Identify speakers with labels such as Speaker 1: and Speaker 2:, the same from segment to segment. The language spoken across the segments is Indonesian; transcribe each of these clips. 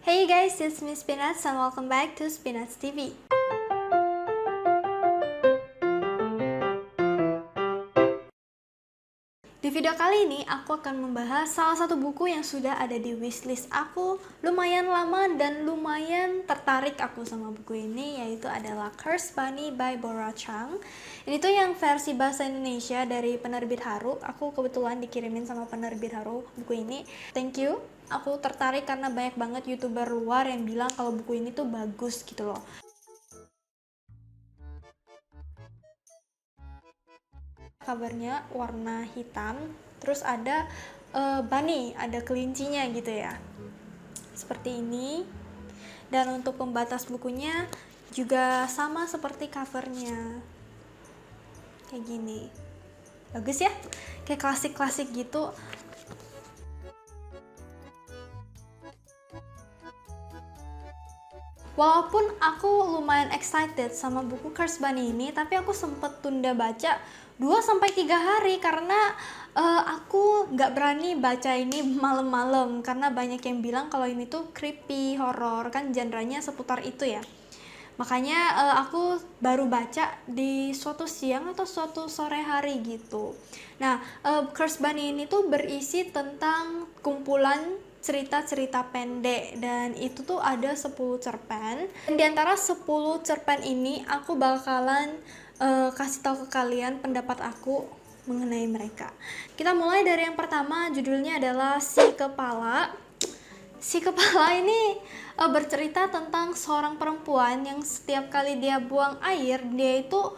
Speaker 1: Hey guys, it's Miss Peanuts and welcome back to Peanuts TV. Di video kali ini aku akan membahas salah satu buku yang sudah ada di wishlist aku lumayan lama dan lumayan tertarik aku sama buku ini, yaitu adalah Cursed Bunny by Bora Chang. Ini tuh yang versi bahasa Indonesia dari penerbit Haru. Aku kebetulan dikirimin sama penerbit Haru buku ini. Thank you. Aku tertarik karena banyak banget YouTuber luar yang bilang kalau buku ini tuh bagus gitu loh. Covernya warna hitam, terus ada bunny, ada kelincinya gitu ya, seperti ini. Dan untuk pembatas bukunya juga sama seperti covernya, kayak gini. Bagus ya, kayak klasik-klasik gitu. Walaupun aku lumayan excited sama buku Cursed Bunny ini, tapi aku sempet tunda baca 2-3 hari karena aku nggak berani baca ini malam-malam karena banyak yang bilang kalau ini tuh creepy, horror, kan genrenya seputar itu ya. Makanya aku baru baca di suatu siang atau suatu sore hari gitu. Nah, Cursed Bunny ini tuh berisi tentang kumpulan cerita-cerita pendek, dan itu tuh ada 10 cerpen. Dan di antara 10 cerpen ini aku bakalan kasih tahu ke kalian pendapat aku mengenai mereka. Kita mulai dari yang pertama, judulnya adalah Si Kepala. Si Kepala ini bercerita tentang seorang perempuan yang setiap kali dia buang air, dia itu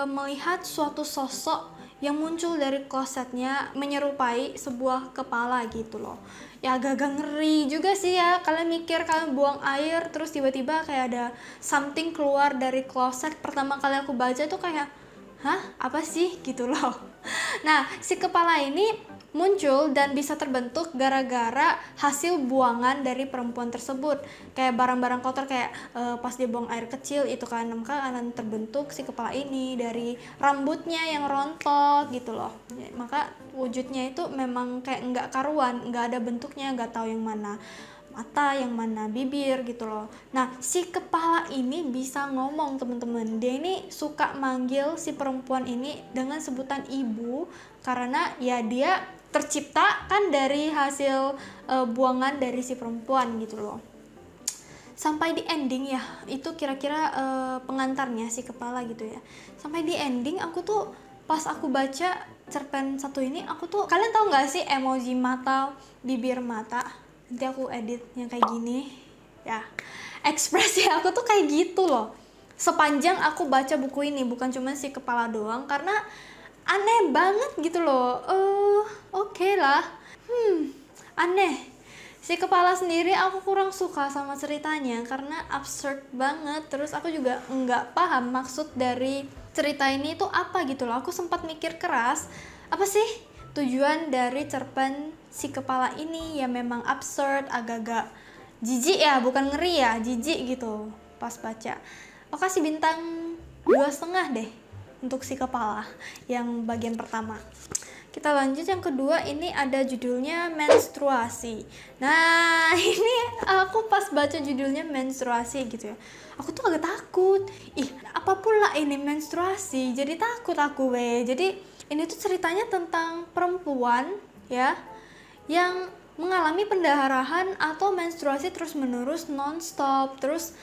Speaker 1: melihat suatu sosok yang muncul dari klosetnya menyerupai sebuah kepala gitu loh. Ya agak-agak ngeri juga sih ya, kalian mikir kalian buang air terus tiba-tiba kayak ada something keluar dari kloset. Pertama kali aku baca tuh kayak, hah? Apa sih? Gitu loh. Nah, si kepala ini muncul dan bisa terbentuk gara-gara hasil buangan dari perempuan tersebut. Kayak barang-barang kotor, kayak pas dia buang air kecil itu kan, maka akan terbentuk si kepala ini dari rambutnya yang rontok gitu loh. Maka wujudnya itu memang kayak nggak karuan, nggak ada bentuknya, nggak tahu yang mana mata, yang mana bibir gitu loh. Nah, si kepala ini bisa ngomong, teman-teman. Dia ini suka manggil si perempuan ini dengan sebutan ibu karena ya dia tercipta kan dari hasil buangan dari si perempuan gitu loh. Sampai di ending ya, itu kira-kira pengantarnya si kepala gitu ya. Sampai di ending aku tuh pas aku baca cerpen satu ini, aku tuh, kalian tahu nggak sih emoji mata, bibir mata? Nanti aku edit yang kayak gini ya, ekspresi aku tuh kayak gitu loh sepanjang aku baca buku ini, bukan cuma si kepala doang, karena aneh banget gitu loh. Oke lah, aneh. Si kepala sendiri aku kurang suka sama ceritanya karena absurd banget. Terus aku juga nggak paham maksud dari cerita ini itu apa gitu loh. Aku sempat mikir keras, apa sih tujuan dari cerpen si kepala ini? Ya memang absurd, agak-agak jijik ya, bukan ngeri ya, jijik gitu pas baca. Aku kasih bintang 2,5 deh untuk si kepala yang bagian pertama. Kita lanjut yang kedua, ini ada judulnya Menstruasi. Nah, ini aku pas baca judulnya Menstruasi gitu ya, aku tuh agak takut. Ih, apa pula ini menstruasi? Jadi takut aku Jadi ini tuh ceritanya tentang perempuan ya yang mengalami pendarahan atau menstruasi terus-menerus non-stop. Terus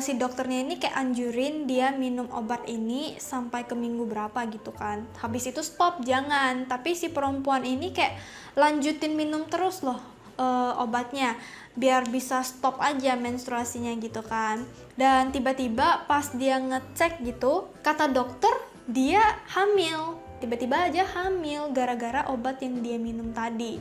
Speaker 1: si dokternya ini kayak anjurin dia minum obat ini sampai ke minggu berapa gitu kan. Habis itu stop, jangan. Tapi si perempuan ini kayak lanjutin minum terus loh obatnya biar bisa stop aja menstruasinya gitu kan. Dan tiba-tiba pas dia ngecek gitu, kata dokter dia hamil. Tiba-tiba aja hamil gara-gara obat yang dia minum tadi.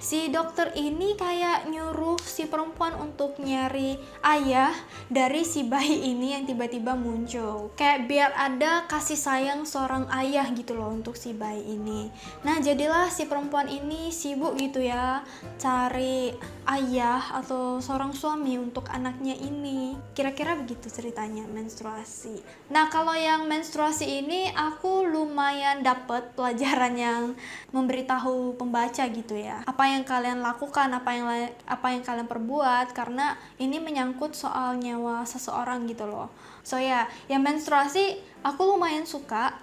Speaker 1: Si dokter ini kayak nyuruh si perempuan untuk nyari ayah dari si bayi ini yang tiba-tiba muncul. Kayak biar ada kasih sayang seorang ayah gitu loh untuk si bayi ini. Nah, jadilah si perempuan ini sibuk gitu ya cari ayah atau seorang suami untuk anaknya ini. Kira-kira begitu ceritanya menstruasi. Nah, kalau yang menstruasi ini aku lumayan dapet pelajaran yang memberitahu pembaca gitu ya. Apa yang kalian lakukan, apa yang kalian perbuat, karena ini menyangkut soal nyawa seseorang gitu loh. So ya, yang menstruasi aku lumayan suka,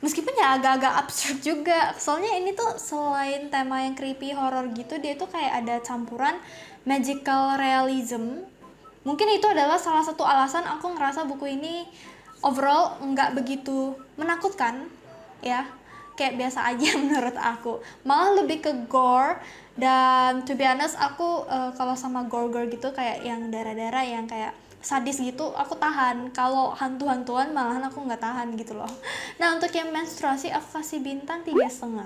Speaker 1: meskipun ya agak-agak absurd juga, soalnya ini tuh selain tema yang creepy horror gitu, dia tuh kayak ada campuran magical realism. Mungkin itu adalah salah satu alasan aku ngerasa buku ini overall nggak begitu menakutkan ya, kayak biasa aja menurut aku, malah lebih ke gore. Dan to be honest, aku kalau sama gore gitu, kayak yang darah-darah yang kayak sadis gitu, aku tahan. Kalau hantu-hantuan malahan aku nggak tahan gitu loh. Nah, untuk yang menstruasi aku kasih bintang 3,5.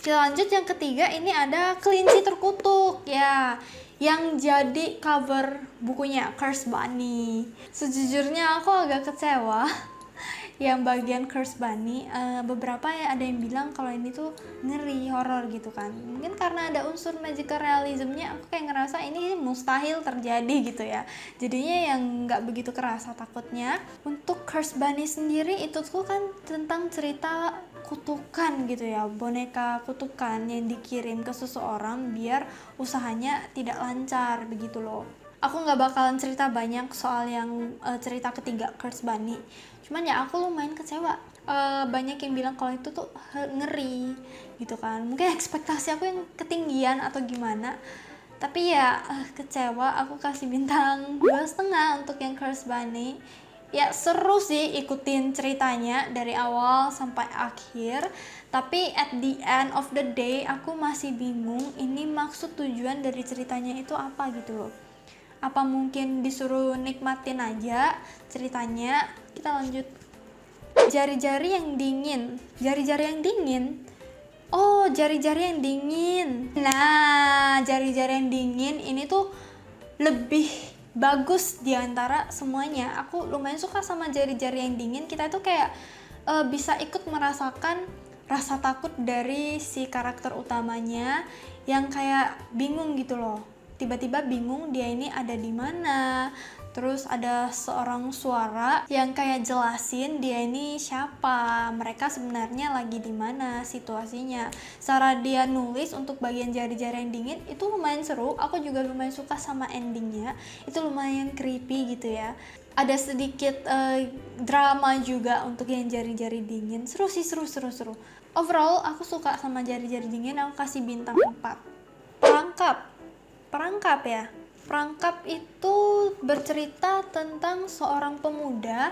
Speaker 1: Kita lanjut yang ketiga, ini ada Kelinci Terkutuk ya, yang jadi cover bukunya Curse Bunny. Sejujurnya aku agak kecewa yang bagian Curse Bunny. Beberapa ya ada yang bilang kalau ini tuh ngeri, horor gitu kan. Mungkin karena ada unsur magical realismnya, aku kayak ngerasa ini mustahil terjadi gitu ya. Jadinya yang nggak begitu kerasa takutnya. Untuk Curse Bunny sendiri itu tuh kan tentang cerita kutukan gitu ya, boneka kutukan yang dikirim ke seseorang biar usahanya tidak lancar begitu loh. Aku nggak bakalan cerita banyak soal yang cerita ketiga Curse Bunny, cuman ya aku lumayan kecewa. Banyak yang bilang kalau itu tuh ngeri gitu kan, mungkin ekspektasi aku yang ketinggian atau gimana, tapi ya kecewa. Aku kasih bintang 2,5 untuk yang Curse Bunny. Ya seru sih ikutin ceritanya dari awal sampai akhir, tapi at the end of the day aku masih bingung ini maksud tujuan dari ceritanya itu apa gitu loh. Apa mungkin disuruh nikmatin aja ceritanya. Kita lanjut. Jari-jari yang dingin. Jari-jari yang dingin. Oh, jari-jari yang dingin. Nah, jari-jari yang dingin ini tuh lebih bagus di antara semuanya. Aku lumayan suka sama jari-jari yang dingin. Kita tuh kayak bisa ikut merasakan rasa takut dari si karakter utamanya yang kayak bingung gitu loh. Tiba-tiba bingung dia ini ada di mana. Terus ada seorang suara yang kayak jelasin dia ini siapa, mereka sebenarnya lagi di mana situasinya. Cara dia nulis untuk bagian jari-jari yang dingin itu lumayan seru. Aku juga lumayan suka sama endingnya. Itu lumayan creepy gitu ya. Ada sedikit drama juga untuk yang jari-jari dingin. Seru sih, seru. Overall aku suka sama jari-jari dingin. Aku kasih bintang 4. Perangkap ya. Perangkap itu bercerita tentang seorang pemuda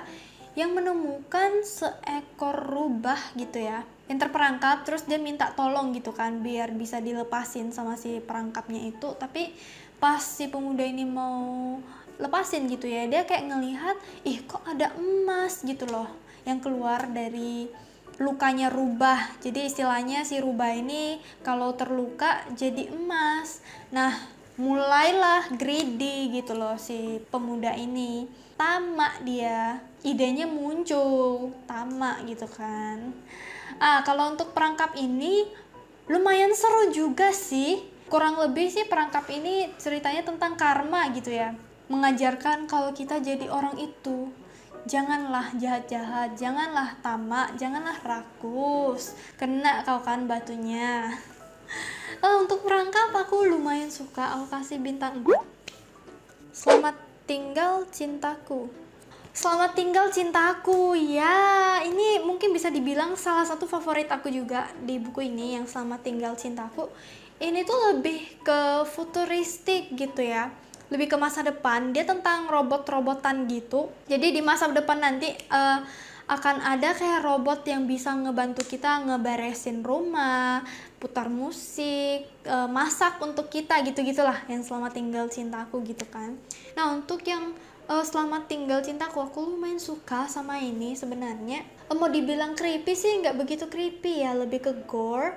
Speaker 1: yang menemukan seekor rubah gitu ya, yang terperangkap. Terus dia minta tolong gitu kan biar bisa dilepasin sama si perangkapnya itu. Tapi pas si pemuda ini mau lepasin gitu ya, dia kayak ngelihat, ih kok ada emas gitu loh yang keluar dari lukanya rubah. Jadi istilahnya si rubah ini kalau terluka jadi emas. Nah, mulailah greedy gitu loh si pemuda ini. Tamak dia, idenya muncul, tamak gitu kan. Kalau untuk perangkap ini lumayan seru juga sih. Kurang lebih sih perangkap ini ceritanya tentang karma gitu ya. Mengajarkan kalau kita jadi orang itu, janganlah jahat-jahat, janganlah tamak, janganlah rakus. Kena kau kan batunya. Untuk perangkap aku lumayan suka, aku kasih bintang 4. Selamat Tinggal Cintaku. Selamat Tinggal Cintaku ya, ini mungkin bisa dibilang salah satu favorit aku juga di buku ini, yang Selamat Tinggal Cintaku. Ini tuh lebih ke futuristik gitu ya, lebih ke masa depan. Dia tentang robot-robotan gitu. Jadi di masa depan nanti akan ada kayak robot yang bisa ngebantu kita ngeberesin rumah, putar musik, masak untuk kita gitu-gitulah, yang Selamat Tinggal Cintaku gitu kan. Nah, untuk yang Selamat Tinggal Cintaku, aku lumayan suka sama ini sebenarnya. Mau dibilang creepy sih nggak begitu creepy ya, lebih ke gore.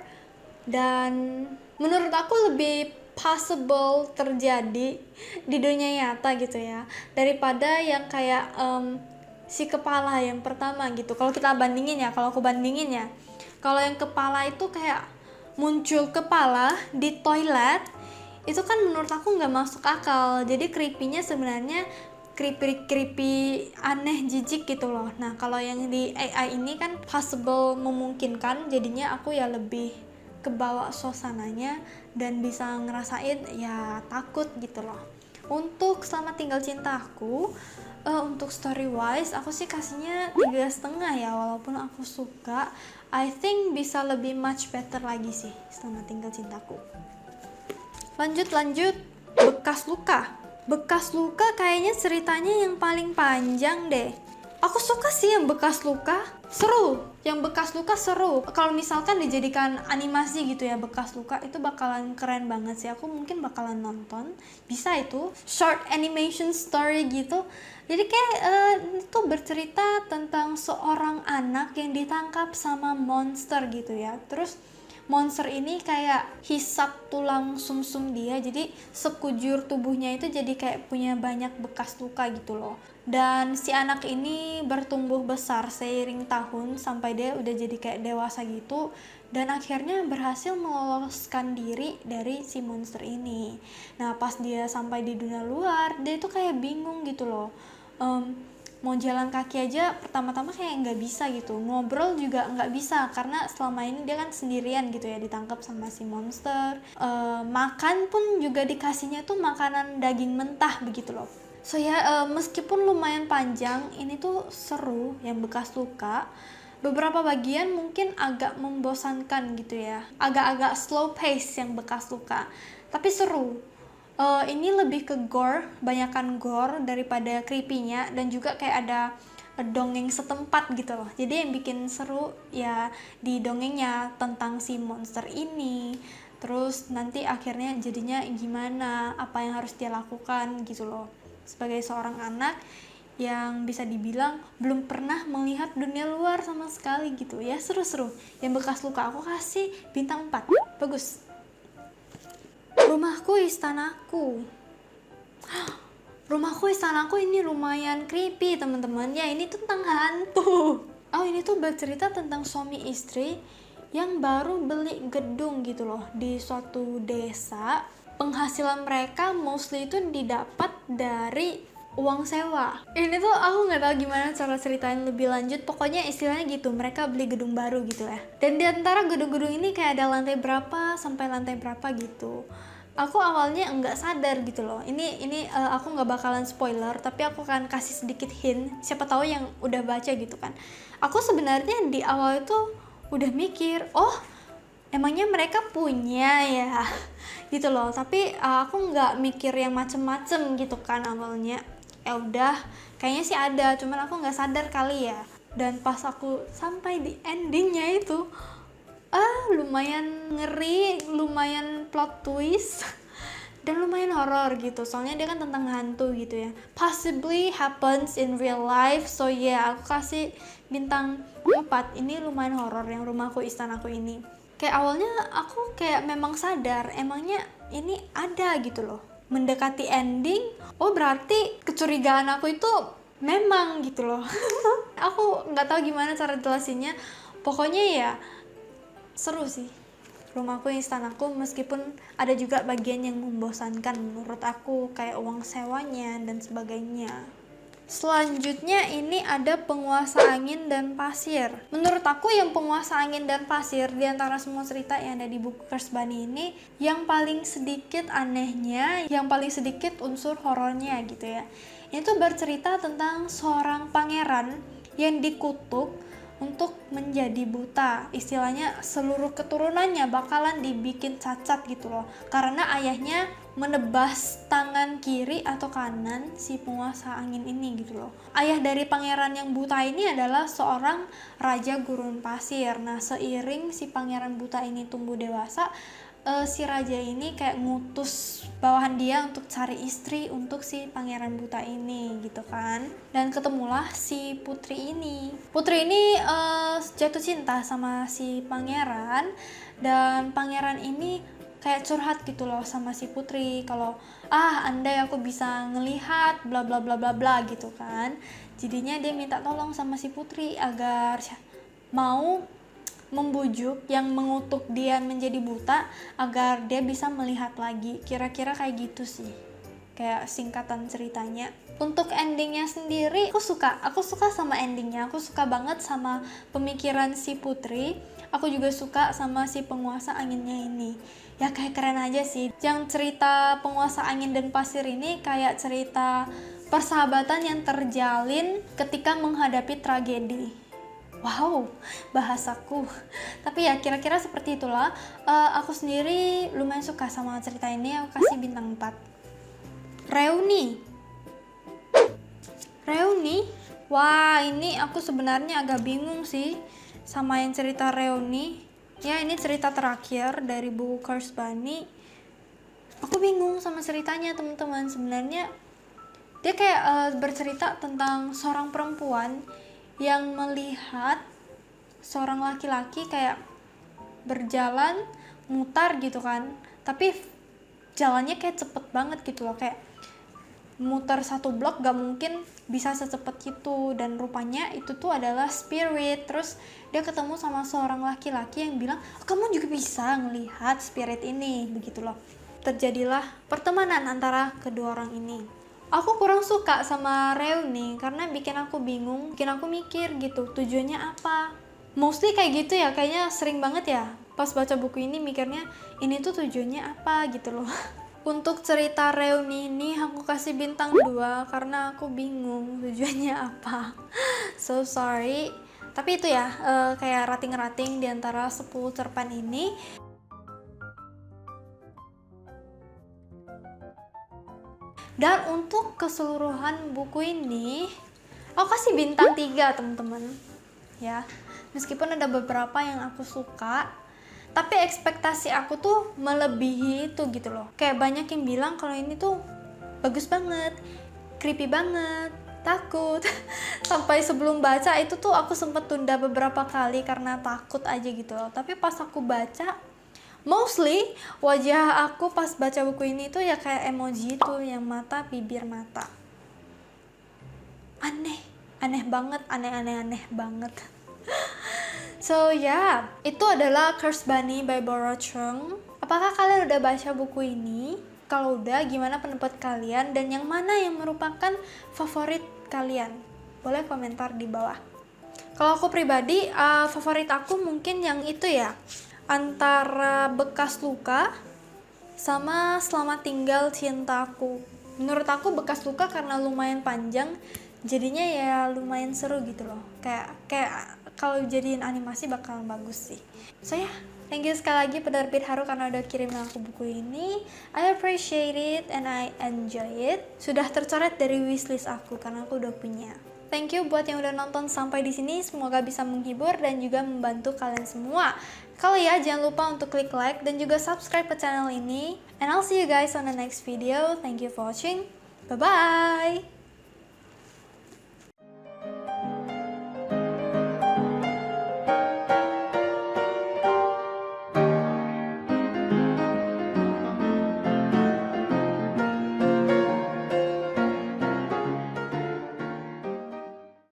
Speaker 1: Dan menurut aku lebih possible terjadi di dunia nyata gitu ya, daripada yang kayak si kepala yang pertama gitu. Kalau kita bandingin ya, kalau aku bandingin ya, kalau yang kepala itu kayak muncul kepala di toilet, itu kan menurut aku nggak masuk akal. Jadi creepy-nya sebenarnya creepy aneh, jijik gitu loh. Nah, kalau yang di AI ini kan possible, memungkinkan, jadinya aku ya lebih kebawa suasananya dan bisa ngerasain ya takut gitu loh. Untuk Selamat Tinggal Cinta aku, untuk story wise aku sih kasihnya 3,5 ya, walaupun aku suka. I think bisa lebih much better lagi sih Selamat Tinggal Cintaku. Lanjut, Bekas Luka. Bekas Luka kayaknya ceritanya yang paling panjang deh. Aku suka sih yang Bekas Luka, seru. Yang Bekas Luka seru. Kalau misalkan dijadikan animasi gitu ya, Bekas Luka itu bakalan keren banget sih. Aku mungkin bakalan nonton. Bisa itu short animation story gitu. Jadi kayak itu bercerita tentang seorang anak yang ditangkap sama monster gitu ya. Terus monster ini kayak hisap tulang sumsum dia, jadi sekujur tubuhnya itu jadi kayak punya banyak bekas luka gitu loh. Dan si anak ini bertumbuh besar seiring tahun sampai dia udah jadi kayak dewasa gitu, dan akhirnya berhasil meloloskan diri dari si monster ini. Nah pas dia sampai di dunia luar, dia itu kayak bingung gitu loh. Mau jalan kaki aja pertama-tama kayak nggak bisa gitu, ngobrol juga nggak bisa karena selama ini dia kan sendirian gitu ya, ditangkap sama si monster. Makan pun juga dikasihnya tuh makanan daging mentah begitu loh. So ya, meskipun lumayan panjang, ini tuh seru yang Bekas Luka. Beberapa bagian mungkin agak membosankan gitu ya, agak-agak slow pace yang Bekas Luka, tapi seru. Ini lebih ke gore, banyakan gore daripada creepy-nya, dan juga kayak ada dongeng setempat gitu loh. Jadi yang bikin seru ya di dongengnya tentang si monster ini. Terus nanti akhirnya jadinya gimana, apa yang harus dia lakukan gitu loh. Sebagai seorang anak yang bisa dibilang belum pernah melihat dunia luar sama sekali gitu ya, seru-seru. Yang Bekas Luka aku kasih bintang 4, bagus. Rumahku Istanaku. Rumahku Istanaku ini lumayan creepy teman-teman. Ya ini tentang hantu. Oh ini tuh bercerita tentang suami istri yang baru beli gedung gitu loh di suatu desa. Penghasilan mereka mostly itu didapat dari uang sewa. Ini tuh aku nggak tahu gimana cara ceritain lebih lanjut. Pokoknya istilahnya gitu, mereka beli gedung baru gitu ya. Dan di antara gedung-gedung ini kayak ada lantai berapa sampai lantai berapa gitu. Aku awalnya nggak sadar gitu loh. Ini aku nggak bakalan spoiler, tapi aku akan kasih sedikit hint. Siapa tahu yang udah baca gitu kan. Aku sebenarnya di awal itu udah mikir, oh emangnya mereka punya ya gitu loh. Tapi aku nggak mikir yang macem-macem gitu kan awalnya. Ya udah, kayaknya sih ada, cuman aku nggak sadar kali ya. Dan pas aku sampai di endingnya itu, lumayan ngeri, lumayan plot twist, dan lumayan horor gitu. Soalnya dia kan tentang hantu gitu ya. Possibly happens in real life, so yeah, aku kasih bintang 4. Ini lumayan horor yang Rumahku Istanaku ini. Kayak awalnya aku kayak memang sadar, emangnya ini ada gitu loh. Mendekati ending, oh berarti kecurigaan aku itu memang gitu loh. Aku nggak tahu gimana cara jelasinnya. Pokoknya ya seru sih Rumahku Istanaku, meskipun ada juga bagian yang membosankan menurut aku, kayak uang sewanya dan sebagainya. Selanjutnya ini ada Penguasa Angin dan Pasir. Menurut aku yang Penguasa Angin dan Pasir di antara semua cerita yang ada di buku Curse Bunny ini yang paling sedikit anehnya, yang paling sedikit unsur horornya gitu ya. Ini tuh bercerita tentang seorang pangeran yang dikutuk untuk menjadi buta. Istilahnya seluruh keturunannya bakalan dibikin cacat gitu loh, karena ayahnya menebas tangan kiri atau kanan si penguasa angin ini gitu loh. Ayah dari pangeran yang buta ini adalah seorang raja gurun pasir. Nah seiring si pangeran buta ini tumbuh dewasa, si raja ini kayak ngutus bawahan dia untuk cari istri untuk si pangeran buta ini gitu kan. Dan ketemulah si putri ini. Putri ini jatuh cinta sama si pangeran, dan pangeran ini kayak curhat gitu loh sama si putri kalau andai aku bisa ngelihat bla bla bla bla bla gitu kan. Jadinya dia minta tolong sama si putri agar mau membujuk yang mengutuk dia menjadi buta agar dia bisa melihat lagi. Kira-kira kayak gitu sih, kayak singkatan ceritanya. Untuk endingnya sendiri aku suka sama endingnya. Aku suka banget sama pemikiran si putri. Aku juga suka sama si penguasa anginnya ini. Ya kayak keren aja sih. Yang cerita penguasa angin dan pasir ini kayak cerita persahabatan yang terjalin ketika menghadapi tragedi. Wow, bahasaku. Tapi ya kira-kira seperti itulah. Aku sendiri lumayan suka sama cerita ini, aku kasih bintang 4. Reuni. Reuni? Wah, ini aku sebenarnya agak bingung sih sama yang cerita Reuni. Ya, ini cerita terakhir dari buku Curse Bunny. Aku bingung sama ceritanya, teman-teman. Sebenarnya dia kayak bercerita tentang seorang perempuan yang melihat seorang laki-laki kayak berjalan mutar gitu kan, tapi jalannya kayak cepet banget gitu loh, kayak muter 1 blok gak mungkin bisa secepat itu, dan rupanya itu tuh adalah spirit. Terus dia ketemu sama seorang laki-laki yang bilang, kamu juga bisa ngelihat spirit ini, begitu loh. Terjadilah pertemanan antara kedua orang ini. Aku kurang suka sama Reuni karena bikin aku bingung, bikin aku mikir gitu, tujuannya apa. Mostly kayak gitu ya, kayaknya sering banget ya pas baca buku ini mikirnya ini tuh tujuannya apa gitu loh. Untuk cerita Reuni ini aku kasih bintang 2 karena aku bingung tujuannya apa. So sorry. Tapi itu ya, kayak rating-rating di antara 10 cerpen ini. Dan untuk keseluruhan buku ini, aku kasih bintang 3 teman-teman. Ya, meskipun ada beberapa yang aku suka, tapi ekspektasi aku tuh melebihi itu gitu loh. Kayak banyak yang bilang kalau ini tuh bagus banget, creepy banget, takut. Sampai sebelum baca itu tuh aku sempet tunda beberapa kali karena takut aja gitu loh. Tapi pas aku baca, mostly wajah aku pas baca buku ini tuh ya kayak emoji tuh yang mata, bibir, mata. Aneh banget, aneh banget. So yeah, itu adalah Curse Bunny by Boro Chung. Apakah kalian udah baca buku ini? Kalau udah, gimana pendapat kalian? Dan yang mana yang merupakan favorit kalian? Boleh komentar di bawah. Kalau aku pribadi, favorit aku mungkin yang itu ya, antara Bekas Luka sama Selamat Tinggal Cintaku. Menurut aku Bekas Luka karena lumayan panjang, jadinya ya lumayan seru gitu loh. Kayak kalau jadiin animasi bakalan bagus sih. So ya, thank you sekali lagi penerbit Haru karena udah kirim aku buku ini. I appreciate it and I enjoy it. Sudah tercoret dari wishlist aku karena aku udah punya. Thank you buat yang udah nonton sampai di sini. Semoga bisa menghibur dan juga membantu kalian semua. Kalau ya, jangan lupa untuk klik like dan juga subscribe ke channel ini. And I'll see you guys on the next video. Thank you for watching. Bye-bye!